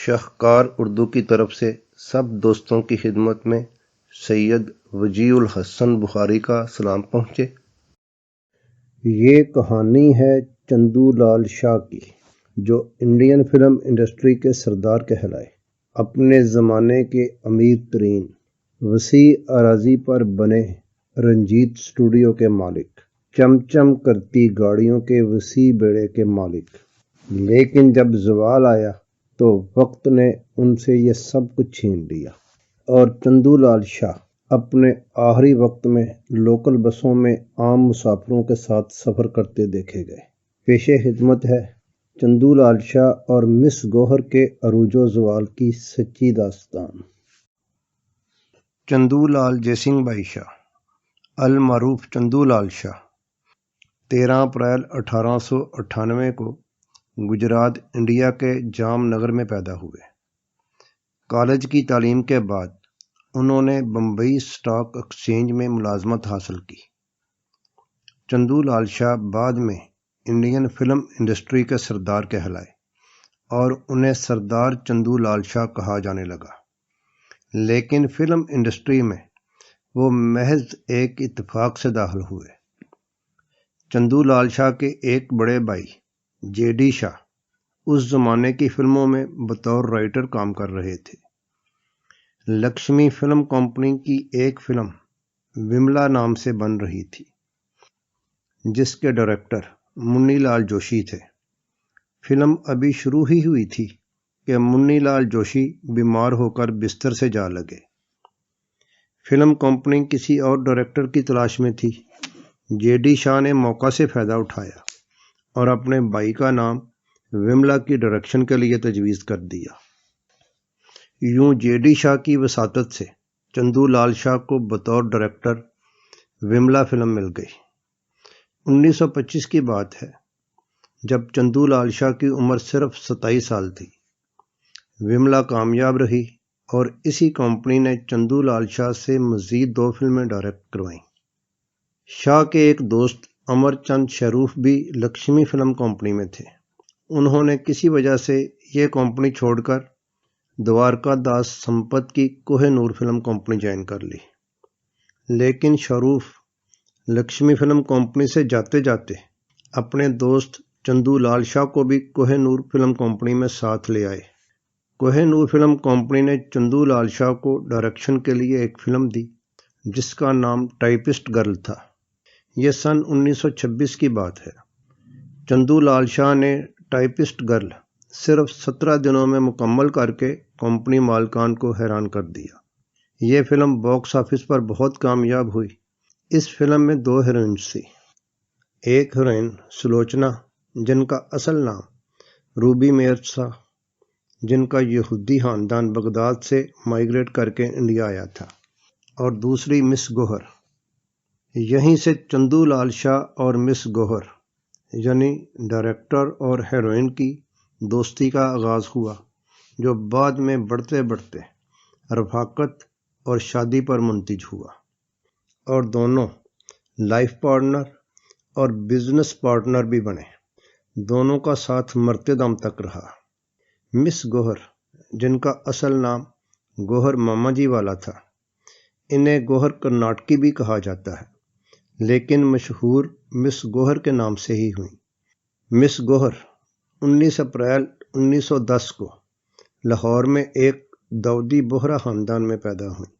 شاہکار اردو کی طرف سے سب دوستوں کی خدمت میں سید وجیہ الحسن بخاری کا سلام پہنچے۔ یہ کہانی ہے چندو لال شاہ کی، جو انڈین فلم انڈسٹری کے سردار کہلائے۔ اپنے زمانے کے امیر ترین، وسیع اراضی پر بنے رنجیت اسٹوڈیو کے مالک، چم کرتی گاڑیوں کے وسیع بیڑے کے مالک۔ لیکن جب زوال آیا تو وقت نے ان سے یہ سب کچھ چھین لیا، اور چندو لال شاہ اپنے آخری وقت میں لوکل بسوں میں عام مسافروں کے ساتھ سفر کرتے دیکھے گئے۔ پیش خدمت ہے چندو لال شاہ اور مس گوہر کے عروج و زوال کی سچی داستان۔ چندو لال جے سنگھ بھائی شاہ، المعروف چندو لال شاہ، 13 اپریل 1898 کو گجرات انڈیا کے جام نگر میں پیدا ہوئے۔ کالج کی تعلیم کے بعد انہوں نے بمبئی اسٹاک ایکسچینج میں ملازمت حاصل کی۔ چندو لال شاہ بعد میں انڈین فلم انڈسٹری کے سردار کہلائے اور انہیں سردار چندو لال شاہ کہا جانے لگا۔ لیکن فلم انڈسٹری میں وہ محض ایک اتفاق سے داخل ہوئے۔ چندو لال شاہ کے ایک بڑے بھائی جے ڈی شاہ اس زمانے کی فلموں میں بطور رائٹر کام کر رہے تھے۔ لکشمی فلم کمپنی کی ایک فلم وملا نام سے بن رہی تھی، جس کے ڈائریکٹر منی لال جوشی تھے۔ فلم ابھی شروع ہی ہوئی تھی کہ منی لال جوشی بیمار ہو کر بستر سے جا لگے۔ فلم کمپنی کسی اور ڈائریکٹر کی تلاش میں تھی۔ جے ڈی شاہ نے موقع سے فائدہ اٹھایا اور اپنے بھائی کا نام وملا کی ڈائریکشن کے لیے تجویز کر دیا۔ یوں جے ڈی شاہ کی وساطت سے چندو لال شاہ کو بطور ڈائریکٹر وملا فلم مل گئی۔ 1925 کی بات ہے، جب چندو لال شاہ کی عمر صرف 27 سال تھی۔ وملا کامیاب رہی اور اسی کمپنی نے چندو لال شاہ سے مزید 2 فلمیں ڈائریکٹ کروائیں۔ شاہ کے ایک دوست امر چند شروف بھی لکشمی فلم کمپنی میں تھے۔ انہوں نے کسی وجہ سے یہ کمپنی چھوڑ کر دوارکا داس سمپت کی Koh Noor film company join کر لی۔ لیکن شروف لکشمی فلم کمپنی سے جاتے جاتے اپنے دوست چندو لال شاہ کو بھی کوہ نور فلم کمپنی میں ساتھ لے آئے۔ کوہ نور فلم کمپنی نے چندو لال شاہ کو ڈائریکشن کے لیے ایک فلم دی، جس کا نام ٹائپسٹ گرل تھا۔ یہ سن 1926 کی بات ہے۔ چندو لال شاہ نے ٹائپسٹ گرل صرف 17 دنوں میں مکمل کر کے کمپنی مالکان کو حیران کر دیا۔ یہ فلم باکس آفس پر بہت کامیاب ہوئی۔ اس فلم میں 2 ہیروئنز تھیں۔ ایک ہیروئن سلوچنا، جن کا اصل نام روبی میئرز تھا، جن کا یہودی خاندان بغداد سے مائیگریٹ کر کے انڈیا آیا تھا، اور دوسری مس گوہر۔ یہیں سے چندو لال شاہ اور مس گوہر یعنی ڈائریکٹر اور ہیروئن کی دوستی کا آغاز ہوا، جو بعد میں بڑھتے بڑھتے رفاقت اور شادی پر منتج ہوا، اور دونوں لائف پارٹنر اور بزنس پارٹنر بھی بنے۔ دونوں کا ساتھ مرتے دم تک رہا۔ مس گوہر، جن کا اصل نام گوہر ماما جی والا تھا، انہیں گوہر کرناٹکی بھی کہا جاتا ہے، لیکن مشہور مس گوہر کے نام سے ہی ہوئیں۔ مس گوہر 19 اپریل 1910 کو لاہور میں ایک داؤدی بوہرا خاندان میں پیدا ہوئیں۔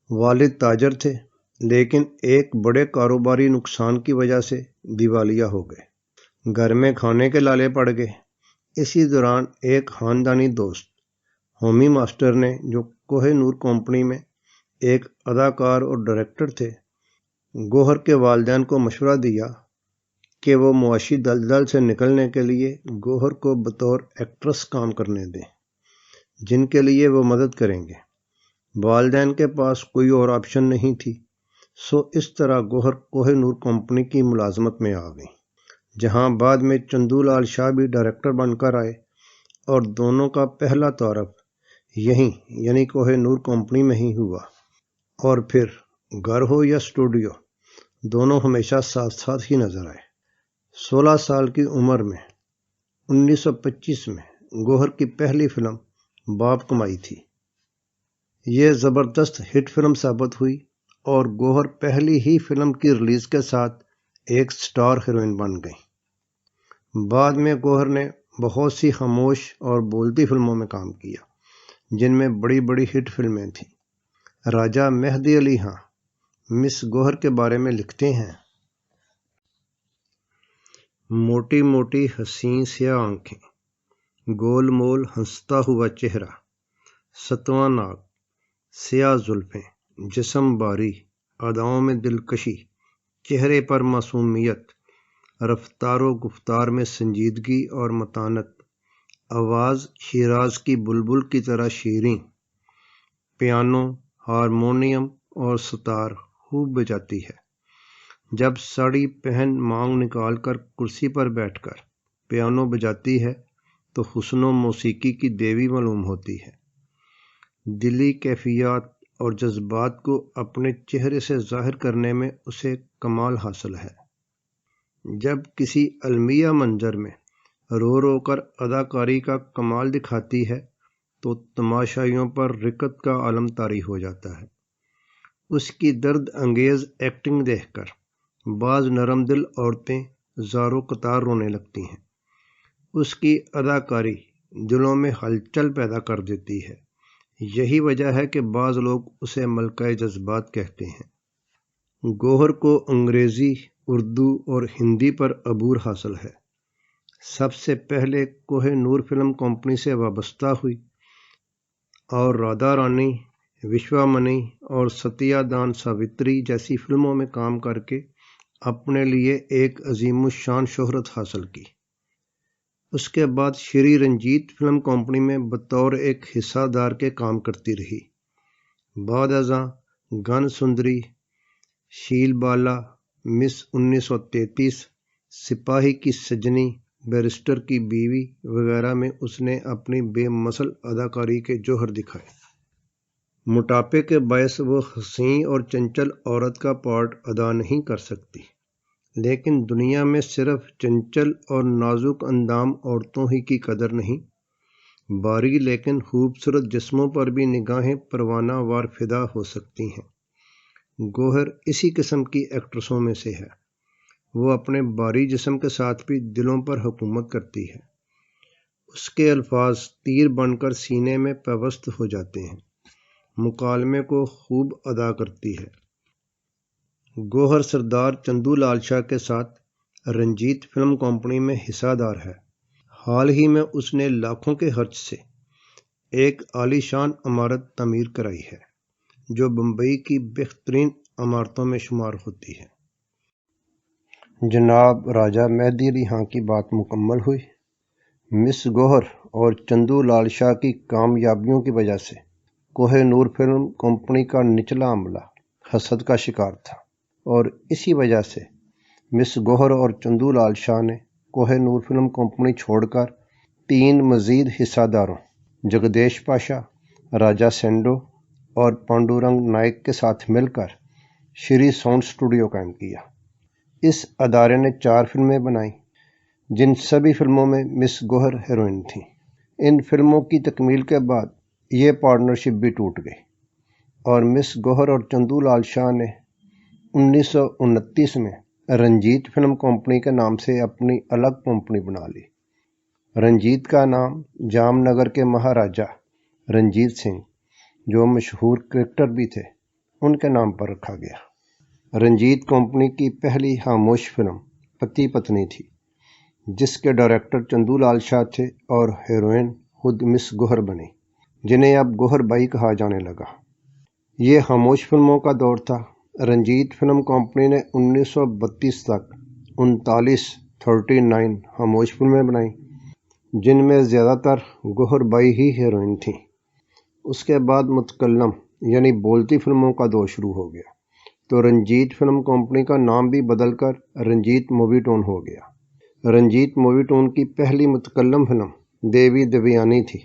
والد تاجر تھے، لیکن ایک بڑے کاروباری نقصان کی وجہ سے دیوالیہ ہو گئے۔ گھر میں کھانے کے لالے پڑ گئے۔ اسی دوران ایک خاندانی دوست ہومی ماسٹر نے، جو کوہ نور کمپنی میں ایک اداکار اور ڈائریکٹر تھے، گوہر کے والدین کو مشورہ دیا کہ وہ معاشی دلدل سے نکلنے کے لیے گوہر کو بطور ایکٹریس کام کرنے دیں، جن کے لیے وہ مدد کریں گے۔ والدین کے پاس کوئی اور آپشن نہیں تھی، سو اس طرح گوہر کوہ نور کمپنی کی ملازمت میں آ گئی، جہاں بعد میں چندو لال شاہ بھی ڈائریکٹر بن کر آئے، اور دونوں کا پہلا تعارف یہیں یعنی کوہ نور کمپنی میں ہی ہوا، اور پھر گھر ہو یا اسٹوڈیو، دونوں ہمیشہ ساتھ ساتھ ہی نظر آئے۔ 16 سال کی عمر میں 1925 میں گوہر کی پہلی فلم باب کمائی تھی۔ یہ زبردست ہٹ فلم ثابت ہوئی اور گوہر پہلی ہی فلم کی ریلیز کے ساتھ ایک سٹار ہیروئن بن گئیں۔ بعد میں گوہر نے بہت سی خاموش اور بولتی فلموں میں کام کیا جن میں بڑی بڑی ہٹ فلمیں تھیں۔ راجہ مہدی علی خان مس گوہر کے بارے میں لکھتے ہیں: موٹی موٹی حسین سیاہ آنکھیں، گول مول ہنستا ہوا چہرہ، ستواں ناک، سیاہ زلفیں، جسم باری، اداؤں میں دلکشی، چہرے پر معصومیت، رفتار و گفتار میں سنجیدگی اور متانت، آواز شیراز کی بلبل کی طرح شیریں، پیانو، ہارمونیم اور ستار خوب بجاتی ہے۔ جب ساڑی پہن مانگ نکال کر کرسی پر بیٹھ کر پیانو بجاتی ہے تو حسن و موسیقی کی دیوی معلوم ہوتی ہے۔ دلی کیفیات اور جذبات کو اپنے چہرے سے ظاہر کرنے میں اسے کمال حاصل ہے۔ جب کسی المیہ منظر میں رو رو کر اداکاری کا کمال دکھاتی ہے تو تماشائیوں پر رکت کا عالم طاری ہو جاتا ہے۔ اس کی درد انگیز ایکٹنگ دیکھ کر بعض نرم دل عورتیں زارو قطار رونے لگتی ہیں۔ اس کی اداکاری دلوں میں ہلچل پیدا کر دیتی ہے۔ یہی وجہ ہے کہ بعض لوگ اسے ملکہ جذبات کہتے ہیں۔ گوہر کو انگریزی، اردو اور ہندی پر عبور حاصل ہے۔ سب سے پہلے کوہ نور فلم کمپنی سے وابستہ ہوئی اور رادھا رانی، وشوا منی اور ستیا دان ساوتری جیسی فلموں میں کام کر کے اپنے لیے ایک عظیم الشان شہرت حاصل کی۔ اس کے بعد شری رنجیت فلم کمپنی میں بطور ایک حصہ دار کے کام کرتی رہی۔ بعد ازاں گن سندری، شیل بالا، مس 1933، سپاہی کی سجنی، بیرسٹر کی بیوی وغیرہ میں اس نے اپنی بے مثل اداکاری کے جوہر دکھائے۔ موٹاپے کے باعث وہ حسین اور چنچل عورت کا پارٹ ادا نہیں کر سکتی، لیکن دنیا میں صرف چنچل اور نازک اندام عورتوں ہی کی قدر نہیں، باری لیکن خوبصورت جسموں پر بھی نگاہیں پروانہ وار فدا ہو سکتی ہیں۔ گوہر اسی قسم کی ایکٹریسوں میں سے ہے۔ وہ اپنے باری جسم کے ساتھ بھی دلوں پر حکومت کرتی ہے۔ اس کے الفاظ تیر بن کر سینے میں پیوست ہو جاتے ہیں۔ مکالمے کو خوب ادا کرتی ہے۔ گوہر سردار چندو لال شاہ کے ساتھ رنجیت فلم کمپنی میں حصہ دار ہے۔ حال ہی میں اس نے لاکھوں کے خرچ سے ایک عالی شان عمارت تعمیر کرائی ہے جو بمبئی کی بہترین عمارتوں میں شمار ہوتی ہے۔ جناب راجہ مہدی علی خان کی بات مکمل ہوئی۔ مس گوہر اور چندو لال شاہ کی کامیابیوں کی وجہ سے کوہ نور فلم کمپنی کا نچلا عملہ حسد کا شکار تھا، اور اسی وجہ سے مس گوہر اور چندو لال شاہ نے کوہ نور فلم کمپنی چھوڑ کر 3 مزید حصہ داروں جگدیش پاشا، راجہ سینڈو اور پانڈورنگ نائک کے ساتھ مل کر شری ساؤنڈ اسٹوڈیو قائم کیا۔ اس ادارے نے 4 فلمیں بنائیں جن سبھی فلموں میں مس گوہر ہیروئن تھیں۔ ان فلموں کی تکمیل کے بعد یہ پارٹنرشپ بھی ٹوٹ گئی اور مس گوہر اور چندو لال شاہ نے 1929 میں رنجیت فلم کمپنی کے نام سے اپنی الگ کمپنی بنا لی۔ رنجیت کا نام جام نگر کے مہاراجہ رنجیت سنگھ، جو مشہور کرکٹر بھی تھے، ان کے نام پر رکھا گیا۔ رنجیت کمپنی کی پہلی خاموش فلم پتی پتنی تھی، جس کے ڈائریکٹر چندو لال شاہ تھے اور ہیروئن خود مس گوہر بنی، جنہیں اب گوہر بائی کہا جانے لگا۔ یہ خاموش فلموں کا دور تھا۔ رنجیت فلم کمپنی نے 1932 تک 39 خاموش فلمیں بنائیں، جن میں زیادہ تر گوہر بائی ہی ہیروئن تھیں۔ اس کے بعد متکلم یعنی بولتی فلموں کا دور شروع ہو گیا، تو رنجیت فلم کمپنی کا نام بھی بدل کر رنجیت مووی ٹون ہو گیا۔ رنجیت مووی ٹون کی پہلی متکلم فلم دیوی دیویانی تھی،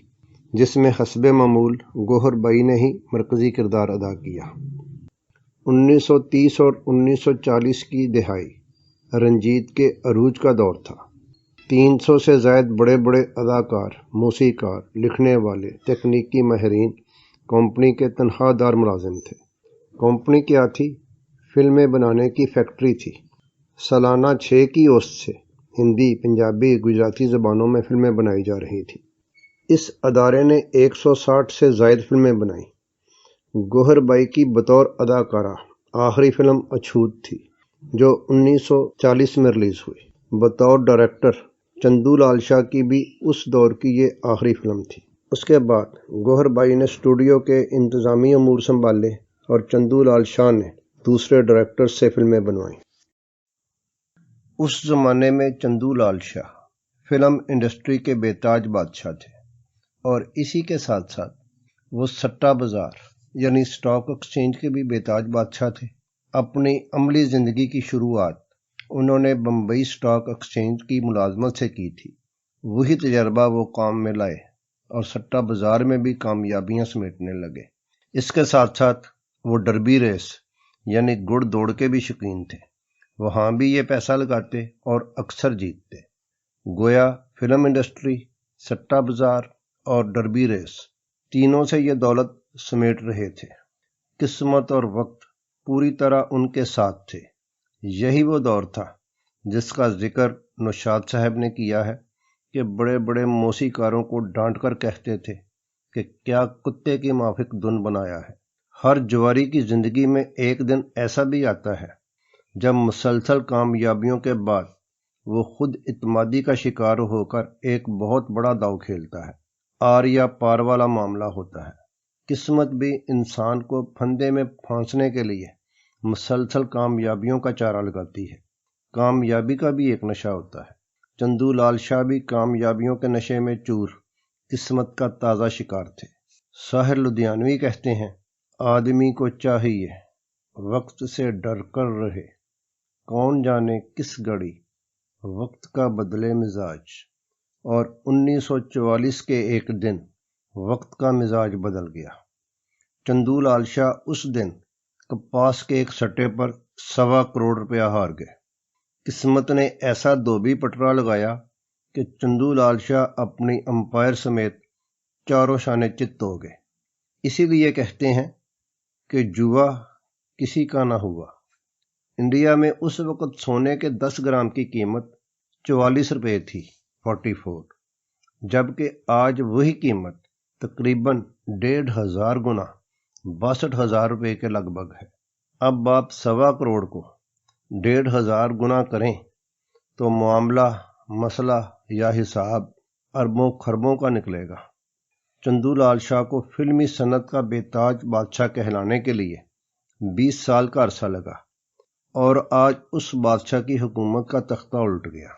جس میں حسب معمول گوہر بائی نے ہی مرکزی کردار ادا کیا۔ 1930 اور 1940 کی دہائی رنجیت کے عروج کا دور تھا۔ 300 سے زائد بڑے بڑے اداکار، موسیقار، لکھنے والے، تکنیکی ماہرین کمپنی کے تنخواہ دار ملازم تھے۔ کمپنی کیا تھی؟ فلمیں بنانے کی فیکٹری تھی۔ سالانہ 6 کی اوسط سے ہندی، پنجابی، گجراتی زبانوں میں فلمیں بنائی جا رہی تھیں۔ اس ادارے نے 160 سے زائد فلمیں بنائیں۔ گوہر بائی کی بطور اداکارہ آخری فلم اچھوت تھی، جو 1940 میں ریلیز ہوئی۔ بطور ڈائریکٹر چندو لال شاہ کی بھی اس دور کی یہ آخری فلم تھی۔ اس کے بعد گوہر بائی نے اسٹوڈیو کے انتظامی امور سنبھالے اور چندو لال شاہ نے دوسرے ڈائریکٹرز سے فلمیں بنوائیں۔ اس زمانے میں چندو لال شاہ فلم انڈسٹری کے بے تاج بادشاہ تھے، اور اسی کے ساتھ ساتھ وہ سٹا بازار یعنی اسٹاک ایکسچینج کے بھی بے تاج بادشاہ تھے۔ اپنی عملی زندگی کی شروعات انہوں نے بمبئی اسٹاک ایکسچینج کی ملازمت سے کی تھی۔ وہی تجربہ وہ کام میں لائے اور سٹا بازار میں بھی کامیابیاں سمیٹنے لگے۔ اس کے ساتھ ساتھ وہ ڈربی ریس یعنی گڑ دوڑ کے بھی شوقین تھے۔ وہاں بھی یہ پیسہ لگاتے اور اکثر جیتتے۔ گویا فلم انڈسٹری، سٹا بازار اور ڈربی ریس تینوں سے یہ دولت سمیٹ رہے تھے۔ قسمت اور وقت پوری طرح ان کے ساتھ تھے۔ یہی وہ دور تھا جس کا ذکر نوشاد صاحب نے کیا ہے کہ بڑے بڑے موسیقاروں کو ڈانٹ کر کہتے تھے کہ کیا کتے کی مافک دھن بنایا ہے۔ ہر جواری کی زندگی میں ایک دن ایسا بھی آتا ہے جب مسلسل کامیابیوں کے بعد وہ خود اعتمادی کا شکار ہو کر ایک بہت بڑا داؤ کھیلتا ہے۔ آر یا پار والا معاملہ ہوتا ہے۔ قسمت بھی انسان کو پھندے میں پھانسنے کے لیے مسلسل کامیابیوں کا چارہ لگاتی ہے۔ کامیابی کا بھی ایک نشہ ہوتا ہے۔ چندو لال شاہ بھی کامیابیوں کے نشے میں چور، قسمت کا تازہ شکار تھے۔ ساحر لدھیانوی کہتے ہیں، آدمی کو چاہیے وقت سے ڈر کر رہے، کون جانے کس گھڑی وقت کا بدلے مزاج۔ اور 1944 کے ایک دن وقت کا مزاج بدل گیا۔ چندو لال شاہ اس دن کپاس کے ایک سٹے پر 1.25 کروڑ روپیہ ہار گئے۔ قسمت نے ایسا دھوبی پٹرا لگایا کہ چندو لال شاہ اپنی امپائر سمیت چاروں شانے چت ہو گئے۔ اسی لیے کہتے ہیں کہ جوا کسی کا نہ ہوا۔ انڈیا میں اس وقت سونے کے 10 گرام کی قیمت 44 روپے تھی، 44، جبکہ آج وہی قیمت تقریباً 1,500 گنا 62,000 روپے کے لگ بھگ ہے۔ اب آپ 1.25 کروڑ کو 1,500 گنا کریں تو معاملہ، مسئلہ یا حساب اربوں خربوں کا نکلے گا۔ چندو لال شاہ کو فلمی صنعت کا بے تاج بادشاہ کہلانے کے لیے 20 سال کا عرصہ لگا، اور آج اس بادشاہ کی حکومت کا تختہ الٹ گیا۔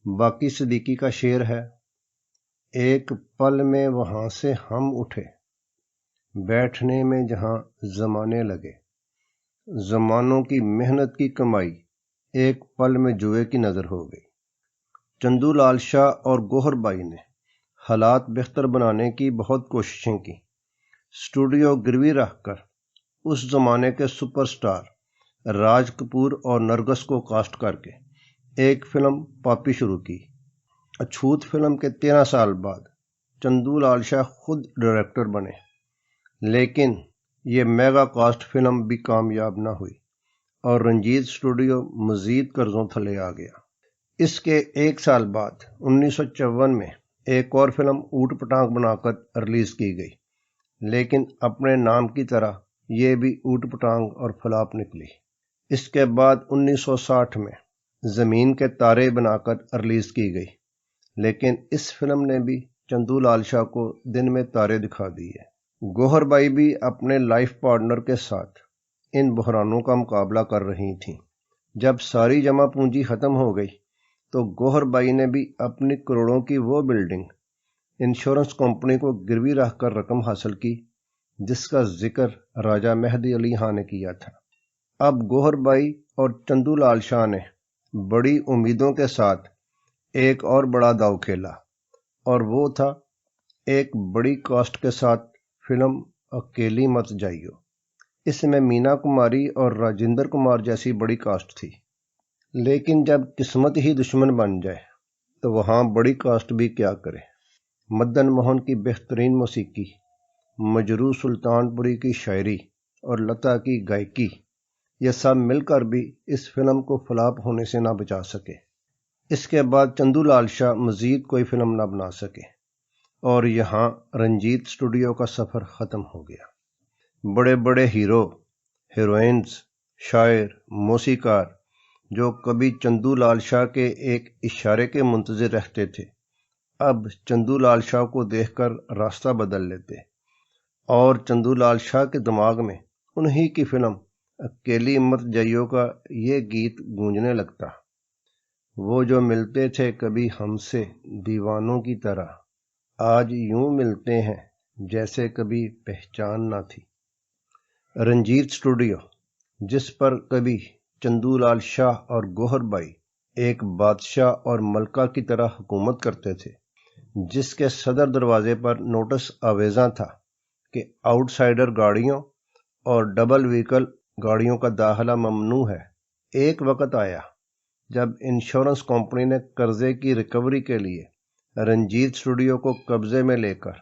باقی صدیقی کا شعر ہے، ایک پل میں وہاں سے ہم اٹھے، بیٹھنے میں جہاں زمانے لگے، زمانوں کی محنت کی کمائی ایک پل میں جوئے کی نظر ہو گئی۔ چندو لال شاہ اور گوہر بائی نے حالات بہتر بنانے کی بہت کوششیں کی۔ اسٹوڈیو گروی رکھ کر اس زمانے کے سپر سٹار راج کپور اور نرگس کو کاسٹ کر کے ایک فلم پاپی شروع کی۔ اچھوت فلم کے 13 سال بعد چندو لال شاہ خود ڈائریکٹر بنے، لیکن یہ میگا کاسٹ فلم بھی کامیاب نہ ہوئی اور رنجیت اسٹوڈیو مزید قرضوں تھلے آ گیا۔ اس کے 1 سال بعد 1954 میں ایک اور فلم اوٹ پٹانگ بنا کر ریلیز کی گئی، لیکن اپنے نام کی طرح یہ بھی اوٹ پٹانگ اور فلاپ نکلی۔ اس کے بعد 1960 میں زمین کے تارے بنا کر ریلیز کی گئی، لیکن اس فلم نے بھی چندو لال شاہ کو دن میں تارے دکھا دیے۔ گوہر بائی بھی اپنے لائف پارٹنر کے ساتھ ان بحرانوں کا مقابلہ کر رہی تھیں۔ جب ساری جمع پونجی ختم ہو گئی تو گوہر بائی نے بھی اپنی کروڑوں کی وہ بلڈنگ انشورنس کمپنی کو گروی رکھ کر رقم حاصل کی جس کا ذکر راجہ مہدی علی خان نے کیا تھا۔ اب گوہر بائی اور چندو لال شاہ نے بڑی امیدوں کے ساتھ ایک اور بڑا داؤ کھیلا، اور وہ تھا ایک بڑی کاسٹ کے ساتھ فلم اکیلی مت جائیو۔ اس میں مینا کماری اور راجندر کمار جیسی بڑی کاسٹ تھی، لیکن جب قسمت ہی دشمن بن جائے تو وہاں بڑی کاسٹ بھی کیا کرے۔ مدن موہن کی بہترین موسیقی، مجروح سلطان پوری کی شاعری اور لتا کی گائیکی، یہ سب مل کر بھی اس فلم کو فلاپ ہونے سے نہ بچا سکے۔ اس کے بعد چندو لال شاہ مزید کوئی فلم نہ بنا سکے اور یہاں رنجیت اسٹوڈیو کا سفر ختم ہو گیا۔ بڑے بڑے ہیرو، ہیروئنز، شاعر، موسیقار جو کبھی چندو لال شاہ کے ایک اشارے کے منتظر رہتے تھے، اب چندو لال شاہ کو دیکھ کر راستہ بدل لیتے اور چندو لال شاہ کے دماغ میں انہی کی فلم اکیلی مت جائیو کا یہ گیت گونجنے لگتا۔ وہ جو ملتے تھے کبھی ہم سے دیوانوں کی طرح، آج یوں ملتے ہیں جیسے کبھی پہچان نہ تھی۔ رنجیت اسٹوڈیو، جس پر کبھی چندو لال شاہ اور گوہر بائی ایک بادشاہ اور ملکہ کی طرح حکومت کرتے تھے، جس کے صدر دروازے پر نوٹس آویزاں تھا کہ آؤٹ سائڈر گاڑیوں اور ڈبل وہیکل گاڑیوں کا داخلہ ممنوع ہے، ایک وقت آیا جب انشورنس کمپنی نے قرضے کی ریکوری کے لیے رنجیت اسٹوڈیو کو قبضے میں لے کر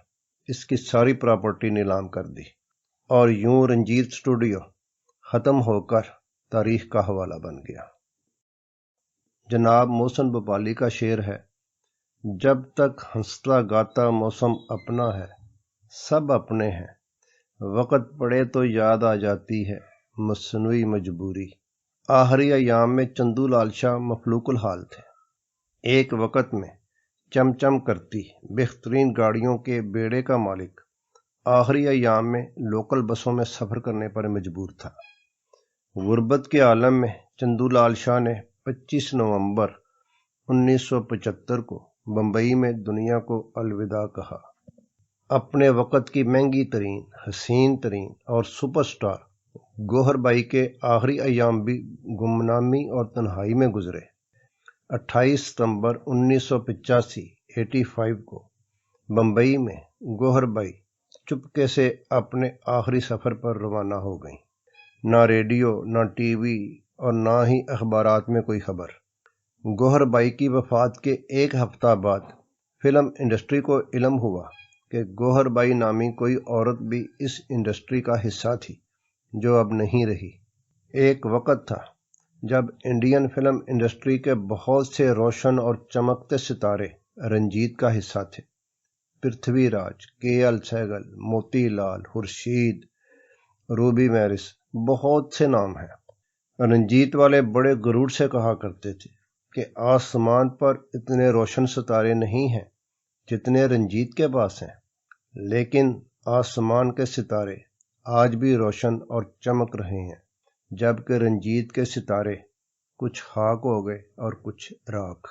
اس کی ساری پراپرٹی نیلام کر دی، اور یوں رنجیت اسٹوڈیو ختم ہو کر تاریخ کا حوالہ بن گیا۔ جناب محسن بھوپالی کا شعر ہے، جب تک ہنستا گاتا موسم اپنا ہے، سب اپنے ہیں، وقت پڑے تو یاد آ جاتی ہے مصنوعی مجبوری۔ آخری ایام میں چندو لال شاہ مفلوق الحال تھے۔ ایک وقت میں چم کرتی بہترین گاڑیوں کے بیڑے کا مالک آخری ایام میں لوکل بسوں میں سفر کرنے پر مجبور تھا۔ غربت کے عالم میں چندو لال شاہ نے 25 نومبر 1975 کو بمبئی میں دنیا کو الوداع کہا۔ اپنے وقت کی مہنگی ترین، حسین ترین اور سپر سٹار گوہر بائی کے آخری ایام بھی گمنامی اور تنہائی میں گزرے۔ 28 ستمبر 1985 کو بمبئی میں گوہر بائی چپکے سے اپنے آخری سفر پر روانہ ہو گئیں۔ نہ ریڈیو، نہ ٹی وی اور نہ ہی اخبارات میں کوئی خبر۔ گوہر بائی کی وفات کے ایک ہفتہ بعد فلم انڈسٹری کو علم ہوا کہ گوہر بائی نامی کوئی عورت بھی اس انڈسٹری کا حصہ تھی جو اب نہیں رہی۔ ایک وقت تھا جب انڈین فلم انڈسٹری کے بہت سے روشن اور چمکتے ستارے رنجیت کا حصہ تھے۔ پرتھوی راج، کے ایل سہگل، موتی لال، خورشید، روبی میرس، بہت سے نام ہیں۔ رنجیت والے بڑے غرور سے کہا کرتے تھے کہ آسمان پر اتنے روشن ستارے نہیں ہیں جتنے رنجیت کے پاس ہیں، لیکن آسمان کے ستارے آج بھی روشن اور چمک رہے ہیں، جبکہ رنجیت کے ستارے کچھ خاک ہو گئے اور کچھ راکھ۔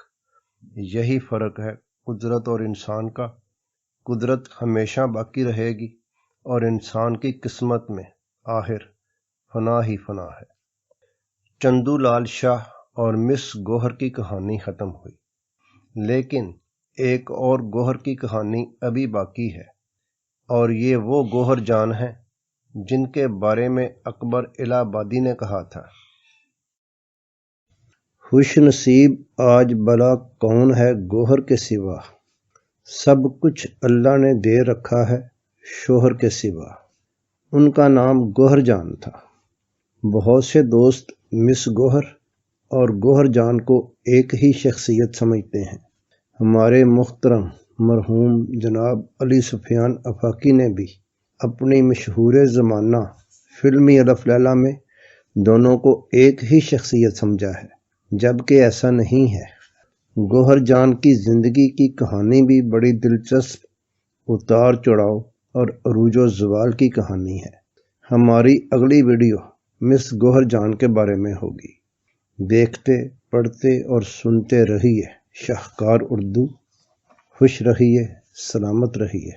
یہی فرق ہے قدرت اور انسان کا۔ قدرت ہمیشہ باقی رہے گی اور انسان کی قسمت میں آخر فنا ہی فنا ہے۔ چندو لال شاہ اور مس گوہر کی کہانی ختم ہوئی، لیکن ایک اور گوہر کی کہانی ابھی باقی ہے، اور یہ وہ گوہر جان ہیں جن کے بارے میں اکبر الہ آبادی نے کہا تھا، خوش نصیب آج بلا کون ہے گوہر کے سوا، سب کچھ اللہ نے دے رکھا ہے شوہر کے سوا۔ ان کا نام گوہر جان تھا۔ بہت سے دوست مس گوہر اور گوہر جان کو ایک ہی شخصیت سمجھتے ہیں۔ ہمارے محترم مرحوم جناب علی سفیان آفاقی نے بھی اپنی مشہور زمانہ فلمی الف لیلا میں دونوں کو ایک ہی شخصیت سمجھا ہے، جبکہ ایسا نہیں ہے۔ گوہر جان کی زندگی کی کہانی بھی بڑی دلچسپ اتار چڑھاؤ اور عروج و زوال کی کہانی ہے۔ ہماری اگلی ویڈیو مس گوہر جان کے بارے میں ہوگی۔ دیکھتے، پڑھتے اور سنتے رہیے شاہکار اردو۔ خوش رہیے، سلامت رہیے،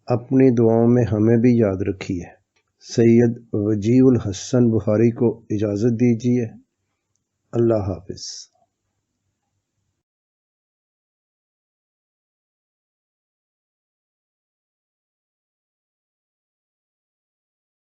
اپنی دعاؤں میں ہمیں بھی یاد رکھیے۔ سید وجیہ الحسن بخاری کو اجازت دیجیے۔ اللہ حافظ۔